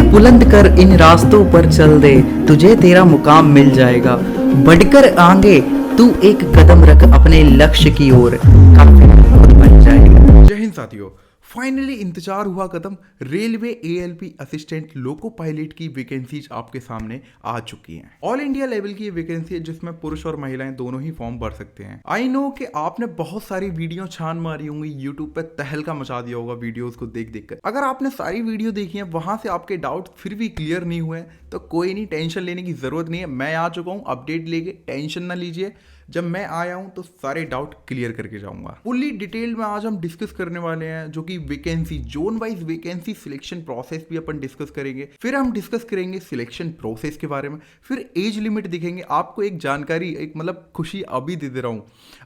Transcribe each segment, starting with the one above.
बुलंद कर इन रास्तों पर चल दे, तुझे तेरा मुकाम मिल जाएगा। बढ़कर आगे तू एक कदम रख अपने लक्ष्य की ओर, काफी खुद बन जाएगा। जय हिंद साथियों, फाइनली इंतजार हुआ खत्म। Railway ALP assistant loco pilot की वैकेंसीज आपके सामने आ चुकी हैं। ऑल इंडिया लेवल की वैकेंसी है जिसमें पुरुष और महिलाएं दोनों ही फॉर्म भर सकते हैं। आई नो कि आपने बहुत सारी वीडियो छान मारी होंगी, यूट्यूब पे तहलका मचा दिया होगा वीडियोस को देख देख कर। अगर आपने सारी वीडियो देखी है, वहां से आपके डाउट फिर भी क्लियर नहीं हुए तो कोई नहीं, टेंशन लेने की जरूरत नहीं है। मैं आ चुका हूँ अपडेट लेके, टेंशन ना लीजिए। जब मैं आया हूं तो सारे डाउट क्लियर करके जाऊंगा। फुल्ली डिटेल में आज हम डिस्कस करने वाले हैं, जो कि vacancy zone wise vacancy selection process भी अपन डिस्कस करेंगे। फिर हम डिस्कस करेंगे सिलेक्शन प्रोसेस के बारे में, फिर एज लिमिट दिखेंगे। आपको एक जानकारी, एक मतलब खुशी अभी दे दे रहा हूं।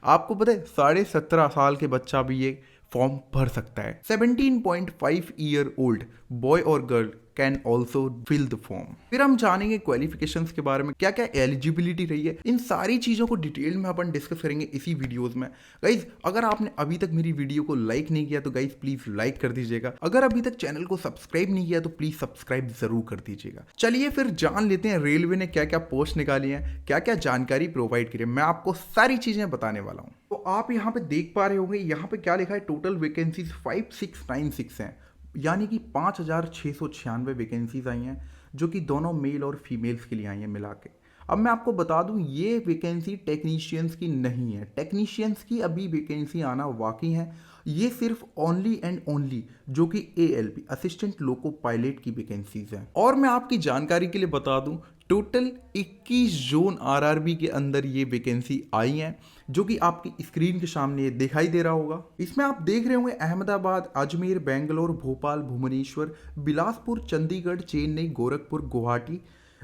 आपको पता है 17.5 साल के बच्चा भी ये फॉर्म भर सकता है। 17.5 ईयर ओल्ड बॉय और girl can also fill the form. फिर हम जानेंगे क्वालिफिकेशंस के बारे में, क्या क्या एलिजिबिलिटी रही है। इन सारी चीजों को डिटेल में अपन डिस्कस करेंगे इसी वीडियोस में। गाइज, अगर आपने अभी तक मेरी वीडियो को लाइक नहीं किया तो गाइज प्लीज लाइक कर दीजिएगा। अगर अभी तक चैनल को सब्सक्राइब नहीं किया तो प्लीज सब्सक्राइब जरूर कर दीजिएगा। चलिए फिर जान लेते हैं रेलवे ने क्या क्या पोस्ट निकाली है, क्या क्या जानकारी प्रोवाइड करी है। मैं आपको सारी चीजें बताने वाला हूँ। तो आप यहाँ पे देख पा रहे होंगे, यहाँ पे क्या लिखा है, टोटल वैकेंसीज 5696 हैं, यानी कि 5696 वैकेंसीज आई हैं, जो कि दोनों मेल और फीमेल्स के लिए आई हैं मिला के। अब मैं आपको बता दूं, ये वैकेंसी टेक्नीशियंस की नहीं है। टेक्नीशियंस की अभी वैकेंसी आना बाकी है। ये सिर्फ ओनली एंड ओनली जो कि एएलपी असिस्टेंट लोको पायलट की वैकेंसीज हैं। और मैं आपकी जानकारी के लिए बता दूं, टोटल 21 जोन आरआरबी के अंदर ये वैकेंसी आई हैं, जो कि आपकी स्क्रीन के सामने दिखाई दे रहा होगा। इसमें आप देख रहे होंगे अहमदाबाद, अजमेर, बेंगलोर, भोपाल, भुवनेश्वर, बिलासपुर, चंडीगढ़, चेन्नई, गोरखपुर, गुवाहाटी,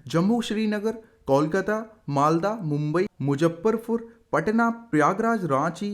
जम्मू श्रीनगर, कोलकाता, मालदा, मुंबई, मुजफ्फरपुर, पटना, प्रयागराज, रांची,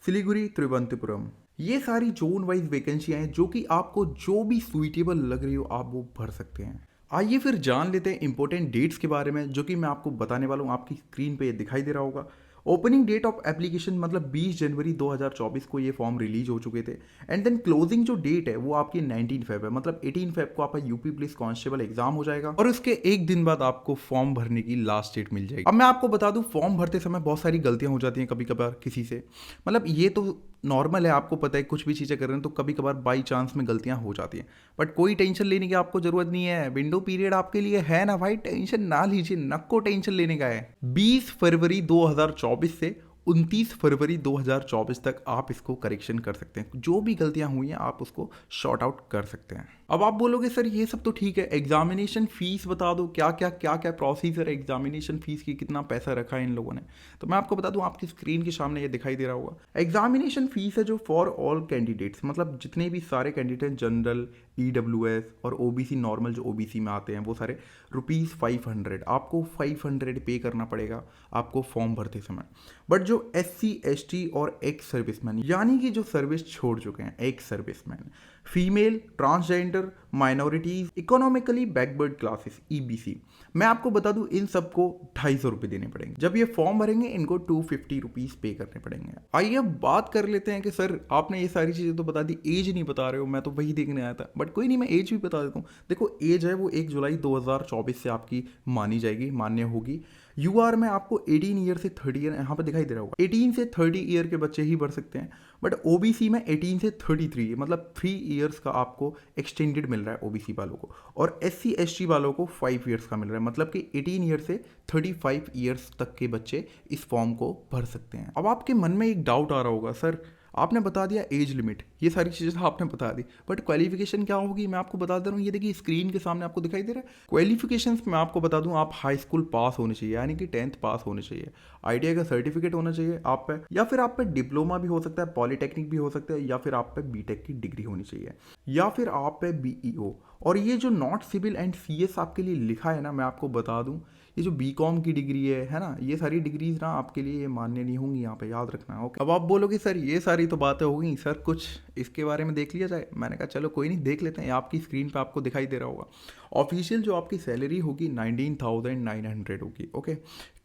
सिलीगुड़ी, तिरुवनंतपुरम। ये सारी जोन वाइज वैकेंसियां हैं, जो कि आपको जो भी सुइटेबल लग रही हो आप वो भर सकते हैं। आइए फिर जान लेते हैं इंपॉर्टेंट डेट्स के बारे में, जो कि मैं आपको बताने वाला हूँ। आपकी स्क्रीन पे ये दिखाई दे रहा होगा। ओपनिंग डेट ऑफ एप्लीकेशन मतलब 20 जनवरी 2024 को ये फॉर्म रिलीज हो चुके थे। एंड देन क्लोजिंग जो डेट है वो आपकी 19 फेब है, मतलब 18 फेब को आपका यूपी पुलिस कांस्टेबल एग्जाम हो जाएगा और उसके एक दिन बाद आपको फॉर्म भरने की लास्ट डेट मिल जाएगी। अब मैं आपको बता दूं, फॉर्म भरते समय बहुत सारी गलतियां हो जाती हैं कभी कभार किसी से, मतलब ये तो नॉर्मल है, आपको पता है कुछ भी चीज़ें कर रहे हैं तो कभी कभार बाई चांस में गलतियां हो जाती हैं। बट कोई टेंशन लेने की आपको जरूरत नहीं है, विंडो पीरियड आपके लिए है ना भाई, टेंशन ना लीजिए, नको टेंशन लेने का है। 20 फरवरी 2024 से 29 फरवरी 2024 तक आप इसको करेक्शन कर सकते हैं। जो भी गलतियां हुई हैं आप उसको शॉर्ट आउट कर सकते हैं। अब आप बोलोगे सर ये सब तो ठीक है, एग्जामिनेशन फीस बता दो, क्या क्या प्रोसीजर है एग्जामिनेशन फीस की, कितना पैसा रखा है इन लोगों ने। तो मैं आपको बता दूं, आपकी स्क्रीन के सामने ये दिखाई दे रहा होगा। एग्जामिनेशन फीस है जो फॉर ऑल कैंडिडेट्स, मतलब जितने भी सारे कैंडिडेट जनरल, ईडब्ल्यूएस और ओबीसी नॉर्मल जो ओबीसी में आते हैं वो सारे ₹500 आपको 500 पे करना पड़ेगा आपको फॉर्म भरते समय। बट जो SC ST और एक्स सर्विसमैन, यानी कि जो सर्विस छोड़ चुके हैं, ex serviceman, female, transgender, minorities, economically backward classes EBC, मैं आपको बता दूं इन सबको 250 रुपये देने पड़ेंगे। जब ये फॉर्म भरेंगे इनको 250 रुपीज पे करने पड़ेंगे। आइए अब बात कर लेते हैं कि सर आपने ये सारी चीज़ें तो बता दी, एज नहीं बता रहे हो, मैं तो वही देखने आया था। बट कोई नहीं, मैं एज भी बता देता हूँ। देखो एज है वो 1 जुलाई 2024 से आपकी मानी जाएगी, मान्य होगी। UR में आपको 18 ईयर से 30 ईयर यहाँ पर दिखाई दे रहा होगा, 18 से 30 ईयर के बच्चे ही भर सकते हैं। बट OBC में 18 से 33 मतलब 3 ईयर्स का आपको एक्सटेंडेड मिल रहा है OBC वालों को, और SC ST वालों को 5 ईयर्स का मिल रहा है, मतलब कि 18 ईयर से 35 ईयर्स तक के बच्चे इस फॉर्म को भर सकते हैं। अब आपके मन में एक डाउट आ रहा होगा, सर आपने बता दिया एज लिमिट, ये सारी चीज़ें तो आपने बता दी, बट क्वालिफिकेशन क्या होगी मैं आपको बता दे रहा हूँ। ये देखिए स्क्रीन के सामने आपको दिखाई दे रहा है। क्वालिफिकेशंस मैं आपको बता दूँ, आप हाई स्कूल पास होने चाहिए, यानी कि 10th पास होने चाहिए, ITI का सर्टिफिकेट होना चाहिए आप पे, या फिर आप पे डिप्लोमा भी हो सकता है, पॉलीटेक्निक भी हो सकता है, या फिर आप पे BTech की डिग्री होनी चाहिए, या फिर आप पे BEO। और ये जो नॉट सिविल एंड CS आपके लिए लिखा है ना, मैं आपको बता दूं, ये जो BCom की डिग्री है ना, ये सारी डिग्रीज ना आपके लिए मान्य नहीं होंगी, यहाँ पे याद रखना है। ओके, अब आप बोलोगे सर ये सारी तो बातें हो गई, सर कुछ इसके बारे में देख लिया जाए। मैंने कहा चलो कोई नहीं, देख लेते हैं। आपकी स्क्रीन पे आपको दिखाई दे रहा होगा, ऑफिशियल जो आपकी सैलरी होगी 19,900 होगी। ओके,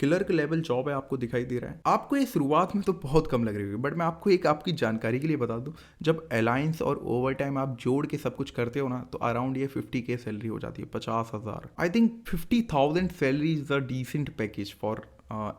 क्लर्क लेवल जॉब है, आपको दिखाई दे रहा है। आपको ये शुरुआत में तो बहुत कम लग रही होगी, बट मैं आपको एक आपकी जानकारी के लिए बता दूं, जब अलायंस और ओवर टाइम आप जोड़ के सब कुछ करते हो ना, तो अराउंड ये है 50K सैलरी हो जाती है, 50,000। I think 50,000 salary is a decent package for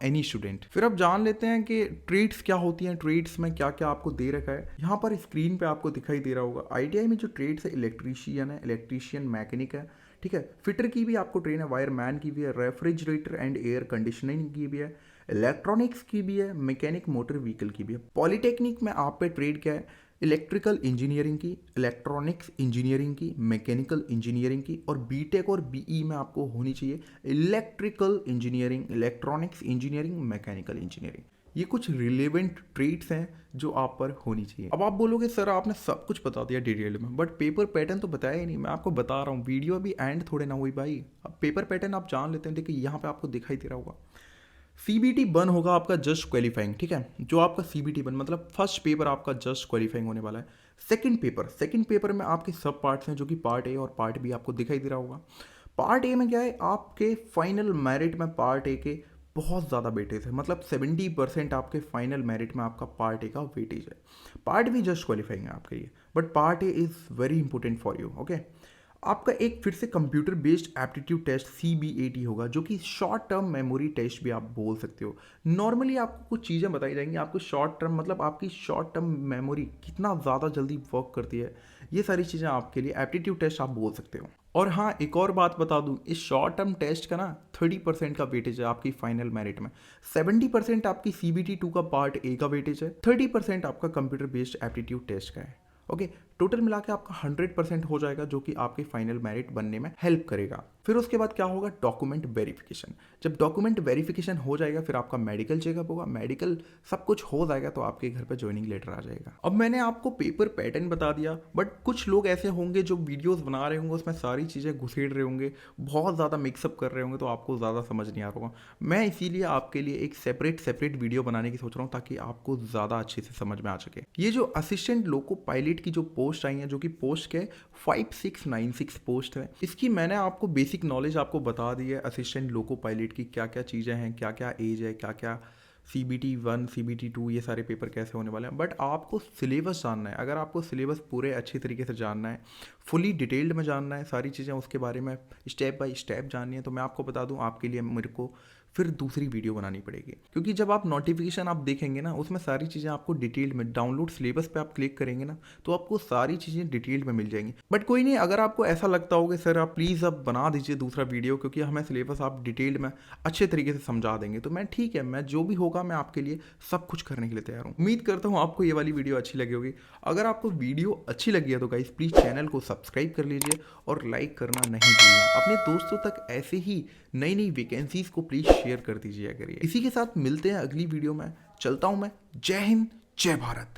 any student. फिर अब जान लेते हैं कि ट्रेड्स क्या होती हैं, ट्रेड्स में क्या क्या आपको दे रखा है। यहाँ पर स्क्रीन पे आपको दिखाई दे रहा होगा ITI में जो ट्रेड्स है, इलेक्ट्रीशियन मैकेनिक है, ठीक है। फिटर की भी आपको ट्रेन है, वायरमैन की भी है, रेफ्रिजरेटर एंड एयर कंडीशनिंग की भी है, इलेक्ट्रॉनिक्स की भी है, मैकेनिक मोटर व्हीकल की भी है। पॉलिटेक्निक में आप पे ट्रेड क्या है, इलेक्ट्रिकल इंजीनियरिंग की, इलेक्ट्रॉनिक्स इंजीनियरिंग की, मैकेनिकल इंजीनियरिंग की, और बीटेक और बीई में आपको होनी चाहिए electrical engineering, electronics engineering, mechanical engineering. ये कुछ रिलेवेंट ट्रेड्स हैं जो आप पर होनी चाहिए। अब आप बोलोगे सर आपने सब कुछ बता दिया डिटेल में, बट पेपर पैटर्न तो बताया ही नहीं। मैं आपको बता रहा हूँ, वीडियो अभी एंड थोड़े ना हुई भाई। अब पेपर पैटर्न आप जान लेते हैं। देखिए यहाँ पे आपको दिखाई दे रहा होगा, CBT 1 होगा आपका जस्ट क्वालिफाइंग, ठीक है। जो आपका CBT 1 मतलब फर्स्ट पेपर आपका जस्ट क्वालिफाइंग होने वाला है। सेकंड पेपर में आपके सब पार्ट्स हैं, जो कि पार्ट ए और पार्ट बी आपको दिखाई दे रहा होगा। पार्ट ए में क्या है, आपके फाइनल मेरिट में पार्ट ए के बहुत ज़्यादा वेटेज है, मतलब 70% आपके फाइनल मेरिट में आपका पार्ट ए का वेटेज है। पार्ट बी जस्ट क्वालिफाइंग है आपके लिए, but part A is very important for you, okay. आपका एक फिर से computer based aptitude test CBAT होगा, जो कि शॉर्ट टर्म मेमोरी टेस्ट भी आप बोल सकते हो। नॉर्मली आपको कुछ चीज़ें बताई जाएंगी, आपको शॉर्ट टर्म मतलब आपकी शॉर्ट टर्म मेमोरी कितना ज़्यादा जल्दी वर्क करती है, ये सारी चीज़ें आपके लिए एप्टीट्यूड टेस्ट आप बोल सकते हो। और हाँ, एक और बात बता दूं, इस शॉर्ट टर्म टेस्ट का ना 30% का वेटेज है आपकी फाइनल मेरिट में। 70% आपकी CBT 2 का पार्ट ए का वेटेज है, 30% आपका कंप्यूटर बेस्ड एप्टीट्यूड टेस्ट का है, ओके। टोटल मिला के आपका 100% हो जाएगा, जो कि आपके फाइनल मेरिट बनने में हेल्प करेगा। फिर उसके बाद क्या होगा, डॉक्यूमेंट वेरिफिकेशन। जब डॉक्यूमेंट वेरिफिकेशन हो जाएगा, फिर आपका मेडिकल चेकअप होगा। मेडिकल सब कुछ हो जाएगा तो आपके घर पे ज्वाइनिंग लेटर आ जाएगा। अब मैंने आपको पेपर पैटर्न बता दिया, बट कुछ लोग ऐसे होंगे जो वीडियोस बना रहे होंगे, उसमें सारी चीज़ें घुसेड़ रहे होंगे, बहुत ज़्यादा मिक्सअप कर रहे होंगे, तो आपको ज़्यादा समझ नहीं आ रहा होगा। मैं इसीलिए आपके लिए एक सेपरेट वीडियो बनाने की सोच रहा हूँ, ताकि आपको ज़्यादा अच्छे से समझ में आ सके। ये जो असिस्टेंट लोको पायलट की जो पोस्ट आई है, जो कि पोस्ट के 5696 पोस्ट है, इसकी मैंने आपको बेसिक नॉलेज आपको बता दी है। असिस्टेंट लोको पायलट की क्या क्या चीज़ें हैं, क्या क्या एज है, क्या क्या CBT 1 CBT 2 ये सारे पेपर कैसे होने वाले हैं। बट आपको सिलेबस जानना है। अगर आपको सिलेबस पूरे अच्छी तरीके से जानना है, फुली डिटेल्ड में जानना है, सारी चीज़ें उसके बारे में स्टेप बाय स्टेप जाननी है, तो मैं आपको बता दूं, आपके लिए मेरे को फिर दूसरी वीडियो बनानी पड़ेगी। क्योंकि जब आप नोटिफिकेशन आप देखेंगे ना, उसमें सारी चीज़ें आपको डिटेल में, डाउनलोड सिलेबस पे आप क्लिक करेंगे ना, तो आपको सारी चीज़ें डिटेल में मिल जाएंगी। बट कोई नहीं, अगर आपको ऐसा लगता हो कि सर आप प्लीज़ अब बना दीजिए दूसरा वीडियो, क्योंकि हमें सिलेबस आप डिटेल में अच्छे तरीके से समझा देंगे, तो मैं ठीक है, मैं जो भी होगा मैं आपके लिए सब कुछ करने के लिए तैयार हूँ। उम्मीद करता हूँ आपको ये वाली वीडियो अच्छी लगी होगी। अगर आपको वीडियो अच्छी लगी है तो गाइस प्लीज़ चैनल को सब्सक्राइब कर लीजिए और लाइक करना नहीं भूलना। अपने दोस्तों तक ऐसे ही नई नई वैकेंसीज को प्लीज़ शेयर कर दीजिए करिए। इसी के साथ मिलते हैं अगली वीडियो में। चलता हूँ मैं। जय हिंद, जय भारत।